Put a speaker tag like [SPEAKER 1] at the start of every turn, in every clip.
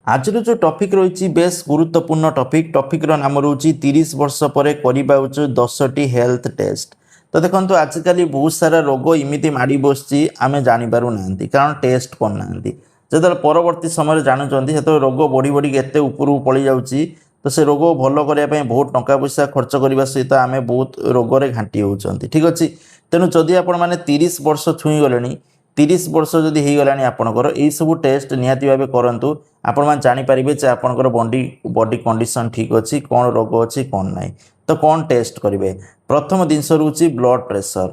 [SPEAKER 1] आज जो टॉपिक रही बेस गुरुत्वपूर्ण टॉपिक नाम रोचे 30 वर्ष पर करवा 10टी हेल्थ टेस्ट। तो देखो आजिकल बहुत सारा रोग इमिति माड़ी बस आम जापर ना कारण टेस्ट करना जो परवर्ती समय जानते से रोग बढ़ी बढ़ी एत उपरକୁ पड़ जाऊँगी। तो से रोग भल करने बहुत टंका पैसा खर्च करने सहित आम बहुत रोग घाटी होती ठीक अच्छे। तेणु जदि आपण मैंने 30 वर्ष छुई गले 30 वर्ष जदि हो गलानी आपणकर यही सब टेस्ट निहाती भाव करूँ आपण मैंने जानीपारे जे आपणकर बॉडी कंडीशन ठीक अच्छी कौन रोग अच्छी कौन ना। तो कौन टेस्ट करेंगे प्रथम जिनस रोचे ब्लड प्रेशर।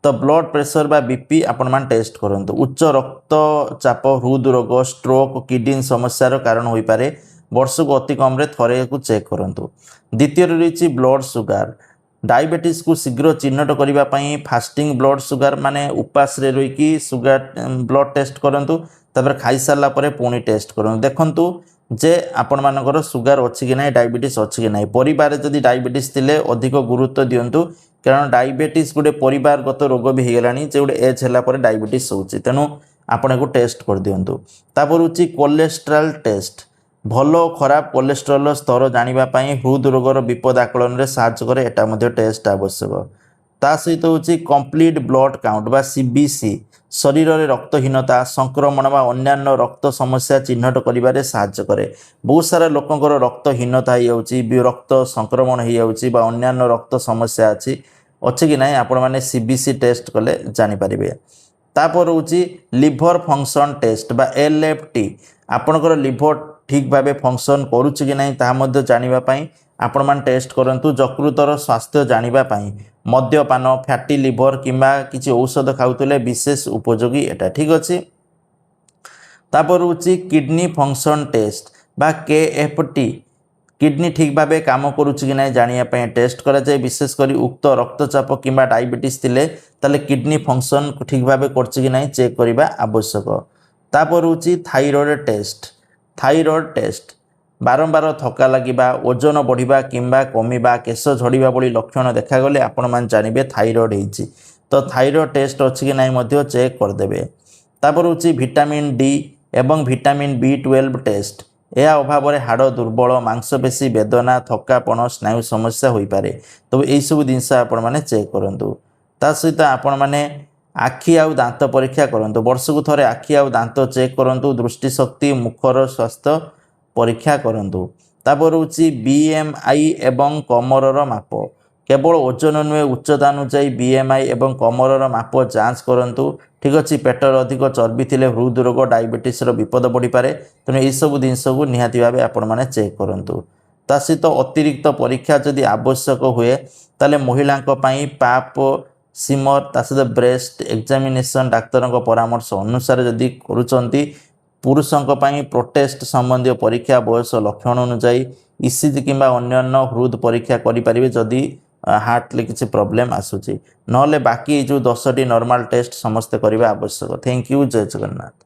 [SPEAKER 1] तो ब्लड प्रेशर बा बीपी आपण मैंने टेस्ट करूँ। उच्च रक्तचाप हृदरोग स्ट्रोक किडनी समस्यार कारण हो पारे वर्ष को अति कम थे को चेक करूँ। द्वितीय रही ब्लड सुगार डायबिटीज को शीघ्र चिन्हट करने फास्टिंग ब्लड सुगार माने उपास रे रही सुगार ब्लड टेस्ट करूँ। तापर खाई सारा पर पुणी टेस्ट करूँ देखूँ जे आपण मानकर सुगार अच्छी कि ना डायबिटीज अच्छी कि ना। परिवार जदि डायबिटीज थिले अधिक गुरुत्व दिंतु कारण डायबिटीज गोटे परिवारगत रोग भी हो गलानी जो गोटे एज है डायबिटीज होची। तेणु आपण को टेस्ट कर दिंतु। तापर होची कोलेस्ट्रॉल टेस्ट भल खराब कोलेस्ट्रॉल स्तर जानापी हृदरोगर विपद आकलन में साहाय्य करे एटा मध्य टेस्ट आवश्यक। ता सहित होची कंप्लीट ब्लड काउंट बा सीबीसी शरीर में रक्तहीनता संक्रमण बा अन्यान्य रक्त समस्या चिन्हट करिबारे साहाय्य करे। बहुत सारा लोकंकर रक्तहीनता हो रक्त संक्रमण हो अन्यान्य रक्त समस्या अच्छी कि ना आपण मैंने सीबीसी टेस्ट कले जानीपारे। तापर होची लिवर फंक्शन टेस्ट बा एलएफटी आपणकर लिवर ठीक भाव फंक्शन करुच्ची कि नहीं ताहा जानापी आपण मैंने टेस्ट करूँ। यकृतर स्वास्थ्य जानापी मद्यपान फैटी लिवर किंबा किसी औषध खाऊले विशेष उपयोगी एटा ठीक अच्छे। तापर होची किडनी फंक्शन टेस्ट बा केएफटी किडनी ठीक भाव काम करुच्ची कि नहीं जानापी टेस्ट कराए। विशेषकर उक्त रक्तचाप किंबा डायबिटीज थिले ताले किडनी फंक्शन ठीक भाव करछि कि नहीं चेक करवा आवश्यक। तापर होची थायराइड टेस्ट थायराइड टेस्ट बारंबार थका लगे ओजन बढ़िया किंबा कमिबा केश झड़िबा भली लक्षण देखागले आपण मैंने जानवे थायराइड होती। तो थायराइड टेस्ट अच्छी कि नहीं चेक करदे। तापर होची विटामिन डी एवं विटामिन B12 टेस्ट यह अभाव में हाड़ दुर्बल मांसपेशी वेदना थकापण स्नायु समस्या हो पारे। तो यही सब जिनस आपण मैंने चेक करूँ। ता सहित आपण मैंने आखि आउ दांत परीक्षा करूँ वर्ष को थोड़े आखि आउ दांत चेक करूँ। दृष्टिशक्ति मुखर स्वास्थ्य परीक्षा करूँ। तापर होची BMI एवं कमरर माप केवल ओजन नुहे उच्चता अनुजाई BMI एवं कमरर माप जांच करूँ ठीक अच्छे। पेटर अधिक चर्बी थिले हृदरोग डायबिटीज विपद बढ़ी पारे। तेणु यही सब जिनस को निहाती भाव आपण मैंने चेक करूँ। ता सहित अतिरिक्त परीक्षा जदि आवश्यक हुए ताले महिला पाप सिमर ता सहित ब्रेस्ट एग्जामिनेशन डाक्तर परामर्श अनुसार जदि करुँच। पुरुषों प्रोटेस्ट संबंधी परीक्षा बयस लक्षण अनुजाई ECG किंबा अन्यान्य हृद परीक्षा करें जदि हार्ट ले किसी प्रॉब्लम आसूची। नहले बाकी जो 10टी नॉर्मल टेस्ट समस्ते करने आवश्यक। थैंक यू जय जगन्नाथ।